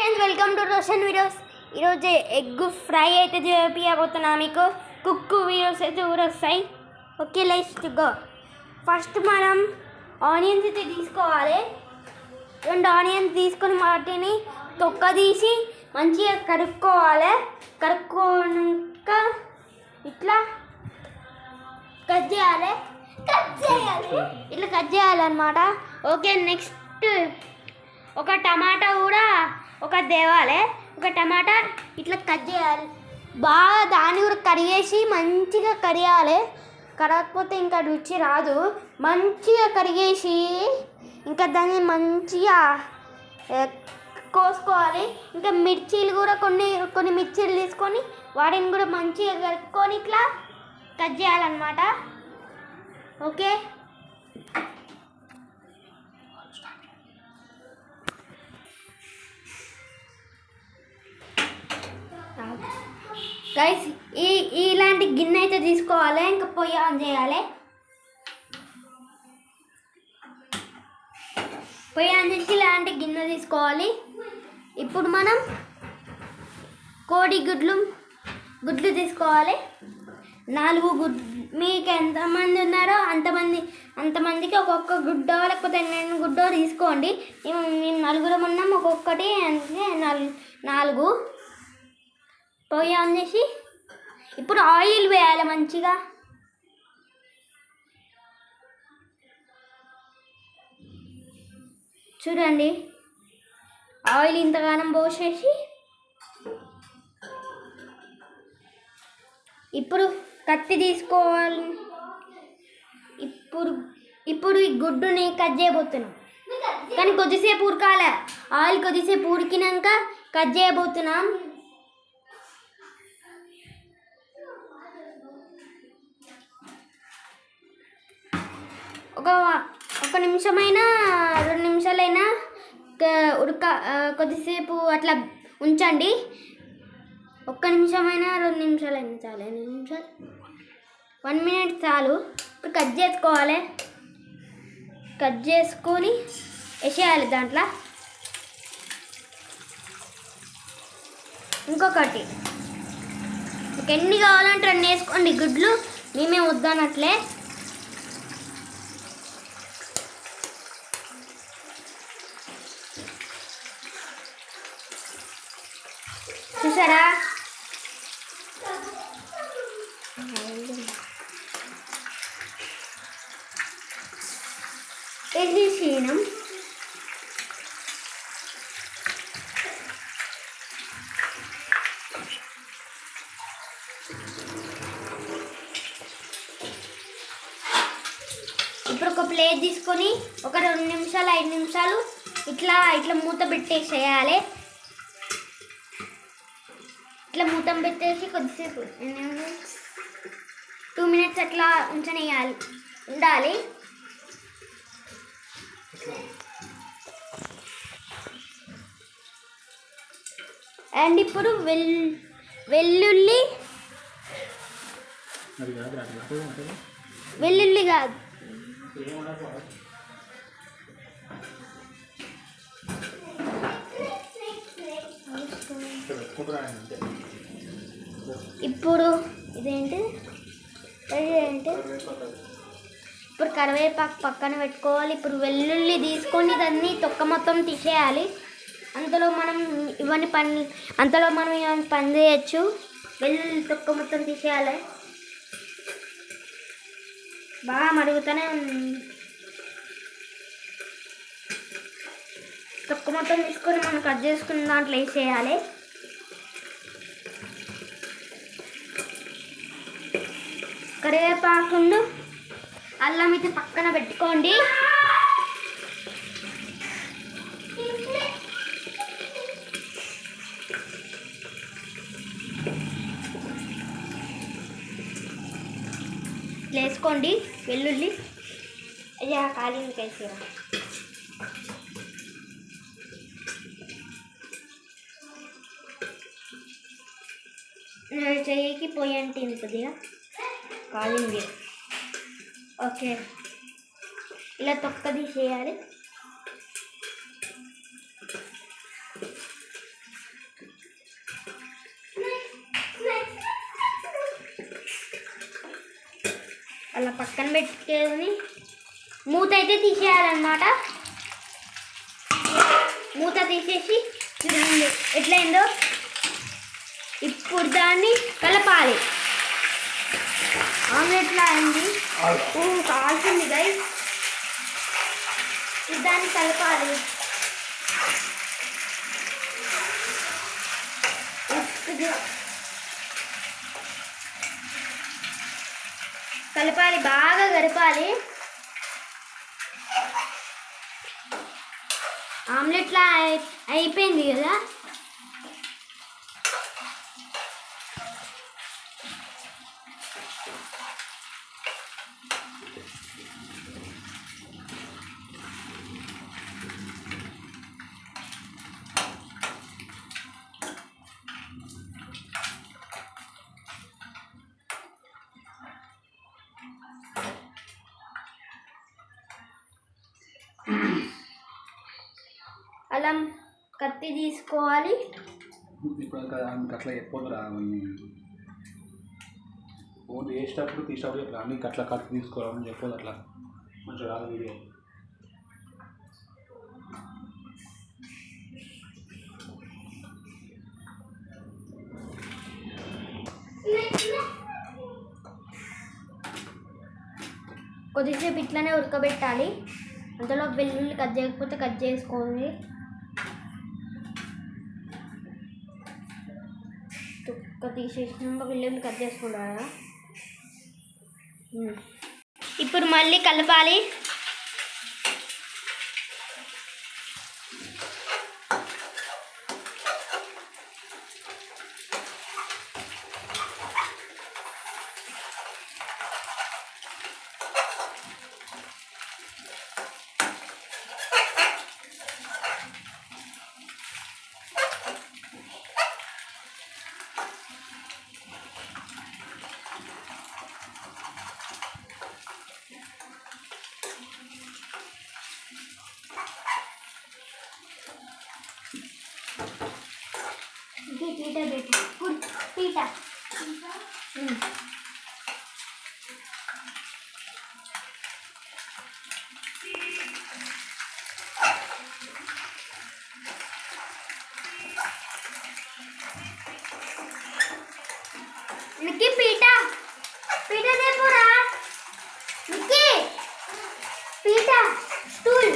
Friends welcome to Roshan videos. ఈరోజు egg fry అయితే చేయబోతున్నా. మీకు కుక్ వీడియోస్ అయితే కూడా వస్తాయి. Okay, let's go. ఫస్ట్ మనం ఆనియన్స్ అయితే తీసుకోవాలి. 2 ఆనియన్స్ తీసుకొని వాటిని తొక్క తీసి మంచిగా కడుక్కోవాలి. కడుక్కోనాక ఇట్లా కట్ చేయాలి. ఇట్లా కట్ చేయాలన్నమాట. ఓకే, నెక్స్ట్ ఒక టమాటా కూడా తేవాలి. ఒక టమాటా ఇట్లా కట్ చేయాలి. బాగా దాన్ని కూడా కడిగేసి మంచిగా కడియాలి. కడగకపోతే ఇంకా రుచి రాదు. మంచిగా కడిగేసి ఇంకా దాన్ని మంచిగా కోసుకోవాలి. ఇంకా మిర్చీలు కూడా కొన్ని మిర్చీలు తీసుకొని వాటిని కూడా మంచిగా కలుపుకొని ఇట్లా కట్ చేయాలన్నమాట. ఓకే, గైస్ ఇలాంటి గిన్నె అయితే తీసుకోవాలి. ఇంకా పొయ్యి ఆన్ చేయాలి. పొయ్యి ఆన్ చేసి ఇలాంటి గిన్నె తీసుకోవాలి. ఇప్పుడు మనం కోడి గుడ్లు తీసుకోవాలి. 4 గుడ్లు. మీకు ఎంతమంది ఉన్నారో అంతమందికి ఒక్కొక్క గుడ్డో లేకపోతే 2 గుడ్డో తీసుకోండి. మేము 4 ఉన్నాం. ఒక్కొక్కటి అంటే 4. పొయ్యి ఆన్ చేసి ఇప్పుడు ఆయిల్ వేయాలి మంచిగా. చూడండి, ఆయిల్ ఇంతగానం పోసేసి ఇప్పుడు కత్తి తీసుకోవాలి. ఇప్పుడు ఈ గుడ్డుని కట్ చేయబోతున్నాం. కానీ కొద్దిసేపు ఉడకాలి. ఆయిల్ కొద్దిసేపు ఉడికినాక కట్ చేయబోతున్నాం. ఒక నిమిషమైనా 2 నిమిషాలైనా కొద్దిసేపు అట్లా ఉంచండి. 1 నిమిషమైనా 2 నిమిషాలైనా చాలు. 2 నిమిషాలు 1 మినిట్ చాలు. ఇప్పుడు కట్ చేసుకోవాలి. కట్ చేసుకొని వేసేయాలి దాంట్లో. ఇంకొకటి, మీకు ఎన్ని కావాలంటే 2 వేసుకోండి గుడ్లు. మేమే వద్దనట్లే. చూసారా, ఇది చేయడం. ఇప్పుడు ఒక ప్లేట్ తీసుకొని ఒక 2 నిమిషాలు 5 నిమిషాలు ఇట్లా మూత పెట్టేసేయాలి. ఇట్లా మూత పెట్టేసి కొద్దిసేపు 2 మినిట్స్ అట్లా ఉండాలి. అండ్ ఇప్పుడు వెల్లుల్లి కాదు, ఇప్పుడు ఇప్పుడు కరివేపాకు పక్కన పెట్టుకోవాలి. ఇప్పుడు వెల్లుల్లి తీసుకొని దాన్ని తొక్క మొత్తం తీసేయాలి. అంతలో మనం ఇవన్నీ పని చేయొచ్చు. వెల్లుల్లి తొక్క మొత్తం తీసేయాలి. బాగా మరుగుతూనే తొక్క మొత్తం తీసుకొని మనం కట్ చేసుకున్న దాంట్లో వేసేయాలి. కరివేపాకును అల్లం అయితే పక్కన పెట్టుకోండి. వేసుకోండి వెల్లుల్లి. అయ్యా కాలింది వేసేరా. చెయ్యికి పొయ్యి అంటే కొద్దిగా కాలింది. ఓకే, ఇలా తొక్క తీసేయాలి. అలా పక్కన పెట్టుకొని మూత అయితే తీసేయాలన్నమాట. మూత తీసేసి చూడండి ఎట్లయిందో. ఇప్పుడు దాన్ని కలపాలి. ఆమ్లెట్లా అయింది, కాల్చింది గైస్. దాన్ని కలపాలి. కలపాలి, బాగా కలపాలి. ఆమ్లెట్లా అయిపోయింది కదా. అల్లం కత్తి తీసుకోవాలి. అట్లా చెప్పొద్దురా, ఫోన్ వేసేటప్పుడు తీసేటప్పుడు చెప్పాలి. అన్ని అట్లా కత్తి తీసుకోవాలని చెప్పొద్దు, అట్లా మంచిగా రాదు వీడియో. కొద్దిసేపు ఇట్లానే ఉడకబెట్టాలి. అంతలో వెల్లుల్లి కట్ చేయకపోతే కట్ చేసుకోండి. తుక్క తీసేసినాక వెల్లుల్లి కట్ చేసుకుంటారా. ఇప్పుడు మళ్ళీ కలపాలి. పీట పెట్టు, పీట. మిక్కీ పీట, పీట తెప్పురా. మిక్కీ పీట, స్టూల్.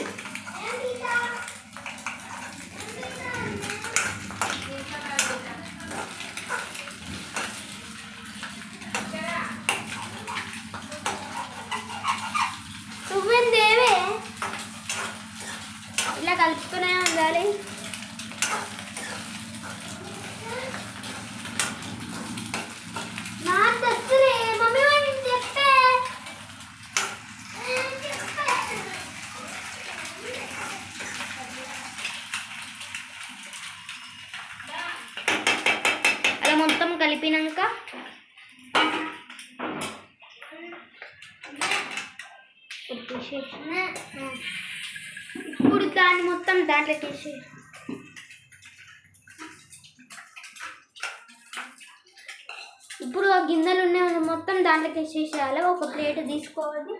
నువ్వేందేవే ఇలా కలుపుతూనే ఉండాలి. నా దగ్గరే మమ్మీ వాళ్ళు చెప్పే. అలా మొత్తం కలిపినాక ఇప్పుడు దాన్ని మొత్తం దాంట్లోకి వేసి ఇప్పుడు ఆ గిన్నెలు ఉన్నాయి మొత్తం దాంట్లోకి వేసేసేయాలి. ఒక ప్లేట్ తీసుకోవాలి.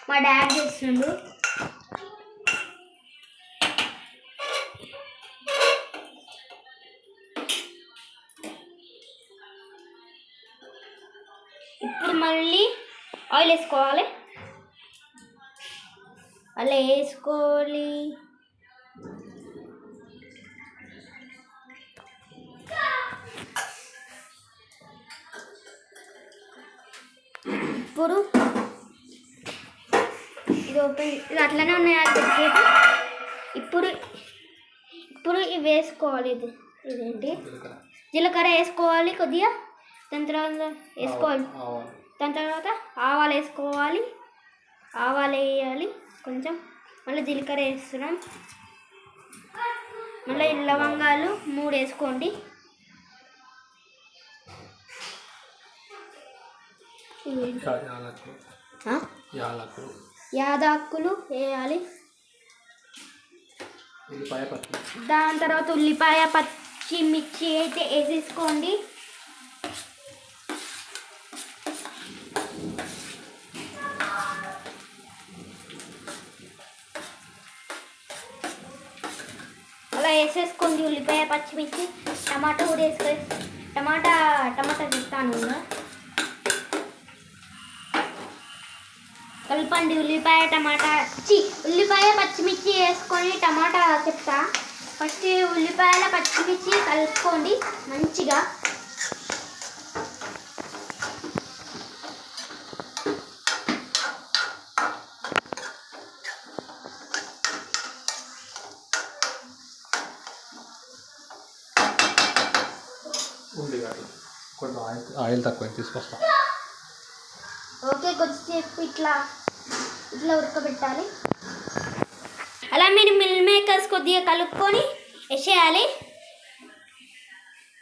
మా డాడీ చేస్తుండు. ఇప్పుడు మళ్ళీ ఆయిల్ వేసుకోవాలి. అలా వేసుకోవాలి. ఇప్పుడు ఇది ఓపెన్, ఇది అట్లనే ఉన్నాయి. ఇప్పుడు ఇప్పుడు ఇవి వేసుకోవాలి. ఇదేంటి జీలకర్ర వేసుకోవాలి కొద్దిగా. దాని తర్వాత వేసుకోవాలి. దాని తర్వాత ఆవాలు వేసుకోవాలి. ఆవాలు వేయాలి కొంచెం. మళ్ళీ జీలకర్ర వేస్తున్నాం. మళ్ళీ లవంగాలు 3 వేసుకోండి. యాదాకులు వేయాలి. దాని తర్వాత ఉల్లిపాయ పచ్చిమిర్చి అయితే వేసేసుకోండి. అలా వేసేసుకోండి. ఉల్లిపాయ పచ్చిమిర్చి టమాటా కూడా వేసుకో. టమాటా తీస్తాను. కలపండి. ఉల్లిపాయ పచ్చిమిర్చి వేసుకొని టమాటా చెప్తా. ఫస్ట్ ఉల్లిపాయల పచ్చిమిర్చి కలుపుకోండి మంచిగా. కొంచెం ఆయిల్ తక్కువ తీసుకొస్తా. ఓకే, కొద్దిసేపు ఇట్లా ఉడకబెట్టాలి. అలా మీరు మిల్ మేకర్స్ కొద్దిగా కలుపుకొని వేసేయాలి.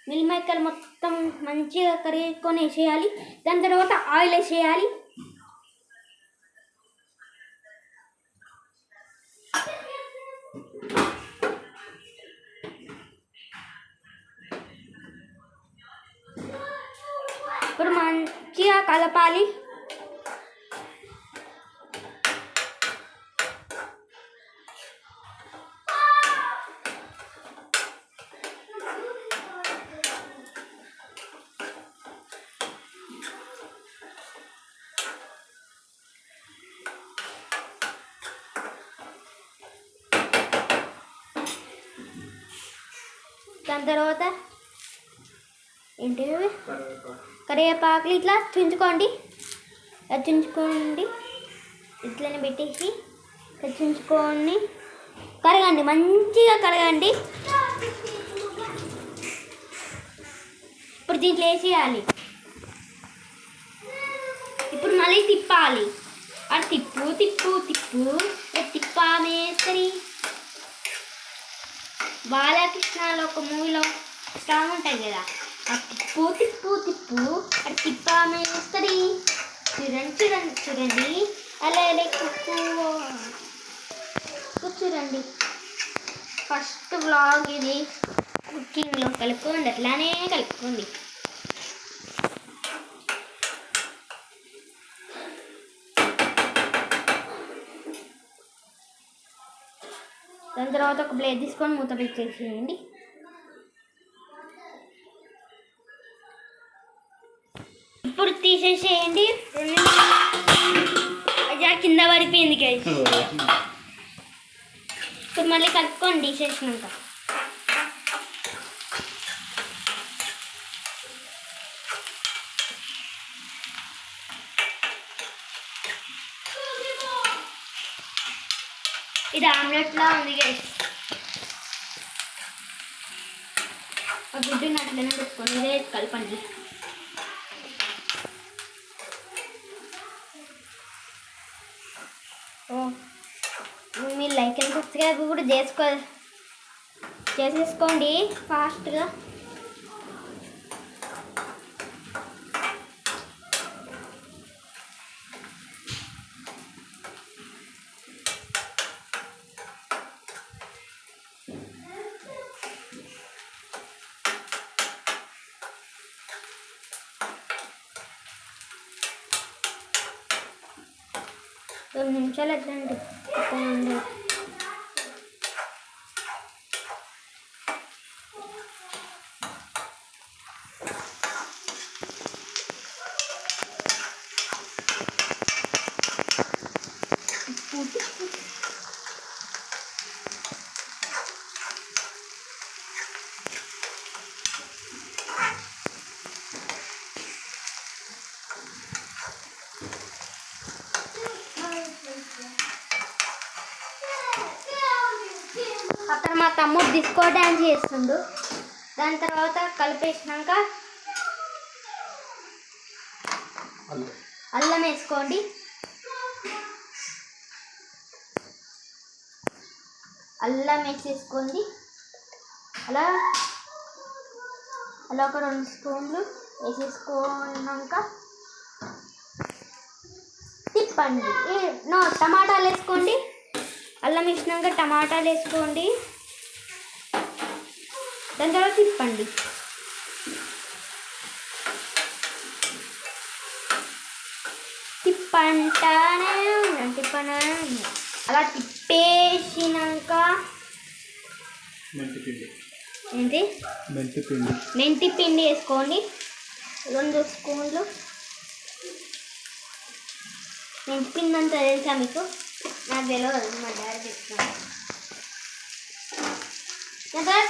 మిల్ మేకర్ మొత్తం మంచిగా కరిగికొని వేసేయాలి. దాని తర్వాత ఆయిల్ వేసేయాలి. ఇప్పుడు మంచిగా కలపాలి. దాని తర్వాత ఏంటి కరివేపాకులు ఇట్లా చుంచుకోండి. ఇట్లనే పెట్టేసి చుంచుకొని కరగండి, మంచిగా కరగండి. ఇప్పుడు దీంట్లో వేసేయాలి. ఇప్పుడు మళ్ళీ తిప్పాలి. అది తిప్పామేసరి బాలకృష్ణలో ఒక మూవీలో సాంగ్ ఉంటుంది కదా, ఆ తిప్పు అది తిప్పామేసరి. చూడండి అలా చూడండి. ఫస్ట్ వ్లాగ్ ఇది. కుకింగ్లో కలుపుకోండి, అట్లానే కలుపుకోండి. దాని తర్వాత ఒక ప్లేట్ తీసుకొని మూత పెట్టేసేయండి. ఇప్పుడు తీసేసేయండి. అది కింద పడిపోయింది కదా. ఇప్పుడు మళ్ళీ కలుపుకొని తీసేసినాక ఇది ఆమ్లెట్లా ఉంది గైస్. ఆ గుడ్డుని అట్లనే పెట్టుకొని ఇదే కలపండి. మీరు లైక్ అండ్ సబ్స్క్రైబ్ కూడా చేసేసుకోండి ఫాస్ట్గా. రెండు నిమిషాలు ఎట్లండి. అక్కడ మా తమ్ముడు డిస్కో డ్యాన్స్ చేస్తుండు. దాని తర్వాత కలిపేసినాక అల్లం వేసుకోండి. అల్లం వేసేసుకోండి. అలా ఒక 2 స్పూన్లు వేసేసుకున్నాక తిప్పండి. టమాటాలు వేసుకోండి. అల్లం వేసినాక టమాటాలు వేసుకోండి. దాని తర్వాత తిప్పండి. తిప్పనే అలా తిప్పేసినాక ఏంటి మెంతి పిండి వేసుకోండి 2 స్పూన్లు. మెంతి పిండి అంతా తెలుసా మీకు? నాకు తెలియదు, మా డాడీ చెప్తాను.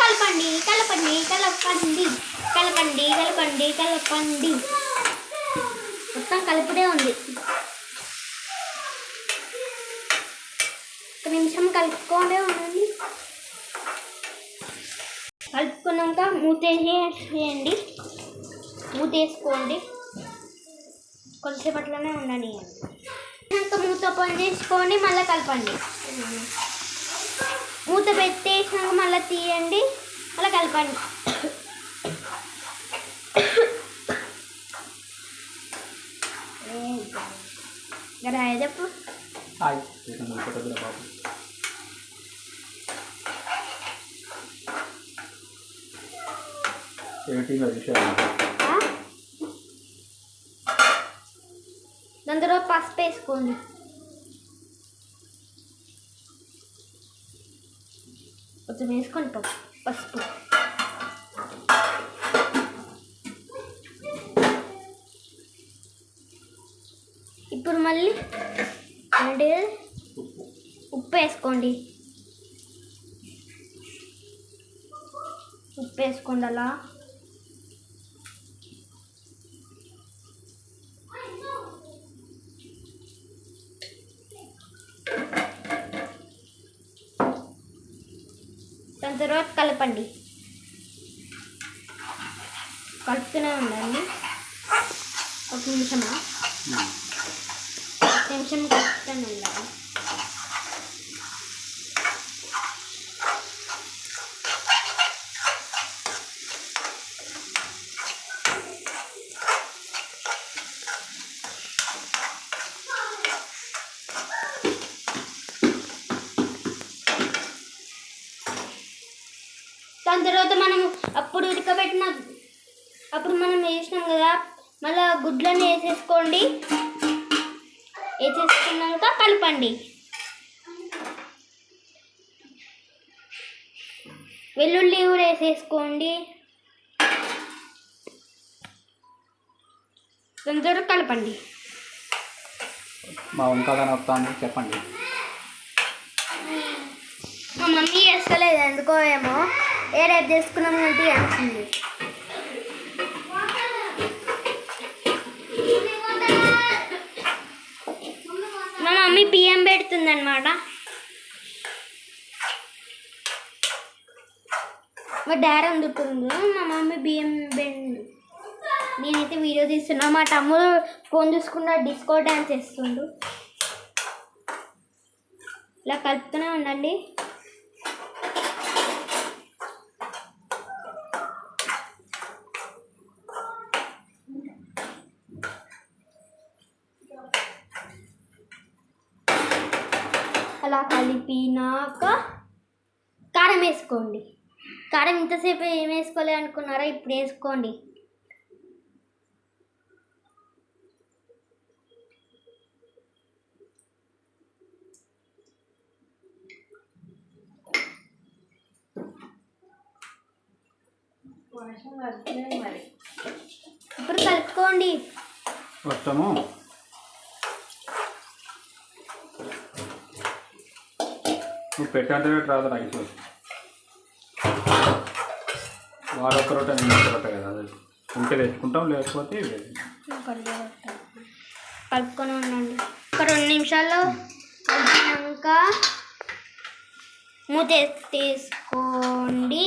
కలపండి కలపండి కలపండి కలపండి కలపండి కలపండి. మొత్తం కలుపుడే ఉంది. 1 నిమిషం కలుపుకోనే ఉండండి. కలుపుకున్నాక మూతేసేయండి. మూతేసుకోండి, కొద్దిసేపట్లోనే ఉండండి. ఇంకా మూత పని చేసుకొని మళ్ళీ కలపండి. మూత పెట్టేసినాక మళ్ళీ తీయండి, మళ్ళీ కలపండి. హాయ్ చెప్పు. దాని తర్వాత పసుపు వేసుకోండి. కొంచెం వేసుకోండి పసుపు. ఇప్పుడు మళ్ళీ అంటే ఉప్పు వేసుకోండి. అలా దాని తర్వాత కలపండి. కలుపుతూనే ఉండండి. 1 నిమిషం కలుపుతూనే ఉండాలి. దాని తర్వాత మనం అప్పుడు మనం వేసినాం కదా, మళ్ళీ గుడ్లను వేసేసుకోండి. వేసేసుకున్నాక కలపండి. వెల్లుల్లి కూడా వేసేసుకోండి. దాని తర్వాత కలపండి. మా వంకాయ వస్తాను చెప్పండి. మా మమ్మీ చేస్తలేదు ఎందుకో ఏమో, రేపు చేసుకున్నాం అంటే అంటుంది. మా మమ్మీ బియ్యం పెడుతుంది అన్నమాట. మా డాడీ అందుతుంది, మా మమ్మీ బియ్యం బెండు. నేనైతే వీడియో తీస్తున్నా. మా తమ్ముడు ఫోన్ చూసుకుంటా డిస్కో డ్యాన్స్ చేస్తుండు. ఇలా కలుపుతూనే ఉండండి. అలా కలిపినాక కారం వేసుకోండి. కారం ఇంతసేపు ఏం వేసుకోలే అనుకున్నారా? ఇప్పుడు వేసుకోండి. ఇప్పుడు కలుపుకోండి. మొత్తము నువ్వు పెట్టంటే రాదు రైస్. వాడొక్క రొట్టె నేను ఒక్క రొట్టె కదా, అది ఉంటే తెచ్చుకుంటాం, లేకపోతే కలుపుకొని ఉండండి. ఒక 2 నిమిషాలు కలిపినాక మూత తీసుకోండి.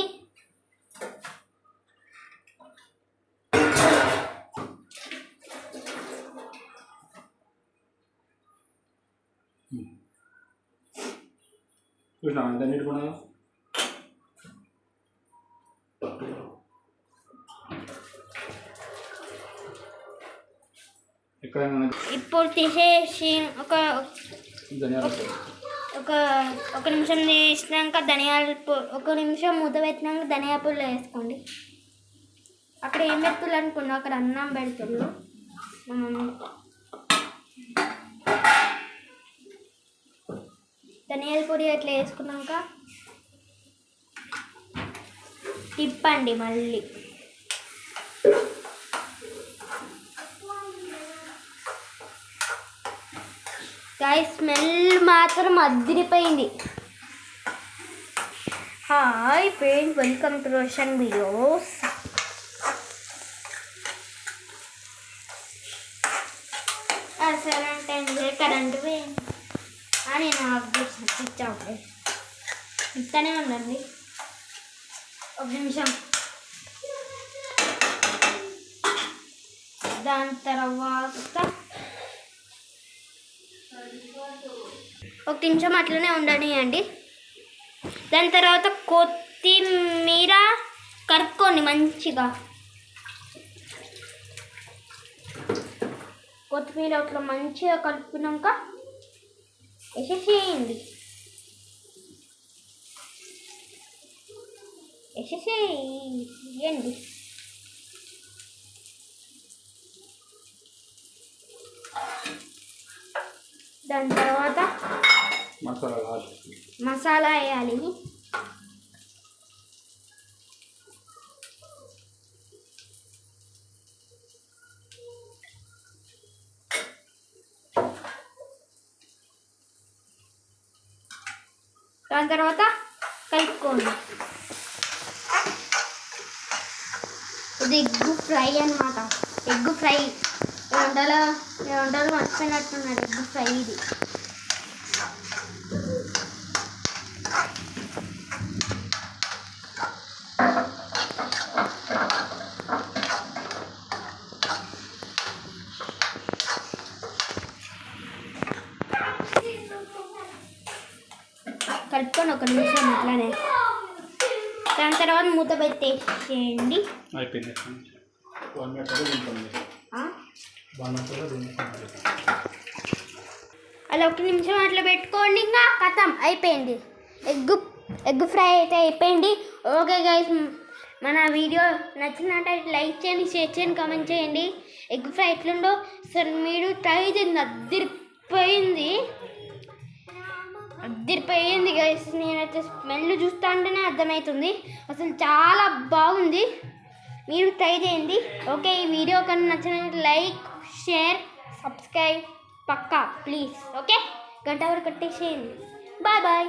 చూసినా ఎంత నీటుకున్నా. ఇప్పుడు తీసేసి ఒక ఒక ఒక నిమిషం చేసినాక ఒక నిమిషం మూత పెట్టినాక ధనియాల పొడి వేసుకోండి. అక్కడ ఏం పెడుతున్నారు అనుకున్నా, అక్కడ అన్నం పెడుతున్నారు మా మమ్మీ. ధనియాల పొడి అట్లా వేసుకున్నాక తిప్పండి మళ్ళీ. గాయ్స్ స్మెల్ మాత్రం అదిరిపోయింది. Hi friends, welcome to Roshan videos. సరే అంటే కరెంట్ పోయింది అని నేను ఆఫ్ చేసిన స్విచ్ ఆఫ్. ఇట్లానే ఉండండి ఒక నిమిషం. దాని తర్వాత ఒక నిమిషం అట్లనే ఉండనియండి. దాని తర్వాత కొత్తిమీర కలుపుకోండి మంచిగా. కొత్తిమీర అట్లా మంచిగా కలుపుకున్నాక వేసేసేయండి. వేసేసేయండి. దాని తర్వాత మసాలా వేయాలి. దాని తర్వాత కలుపుకోండి. ఇది ఎగ్ ఫ్రై అన్నమాట. ఎగ్ ఫ్రై వంటలు మర్చిపోయినట్టున్నారు. ఎగ్ ఫ్రై ఇది. కలుపుకొని ఒక నిమిషం అట్లానే. దాని తర్వాత మూత పెట్టేసేయండి. అయిపోయింది. అలా ఒక నిమిషం అట్లా పెట్టుకోండి. ఇంకా కథం అయిపోయింది. ఎగ్ ఫ్రై అయితే అయిపోయింది. ఓకే గైస్, మన వీడియో నచ్చినట్టయితే లైక్ చేయండి, షేర్ చేయండి, కామెంట్ చేయండి. ఎగ్ ఫ్రై ఎట్లుందో సరే మీరు ట్రై చేయండి. అద్దరిపోయింది గైస్. నేనైతే స్మెల్ చూస్తా అంటేనే అర్థమవుతుంది. అసలు చాలా బాగుంది. మీరు ట్రై చేయండి. ఓకే, ఈ వీడియో కన్నా నచ్చినట్లయితే లైక్, షేర్, సబ్స్క్రైబ్ పక్కా ప్లీజ్. ఓకే, గంట వరకు కట్టేసేయండి. Bye bye.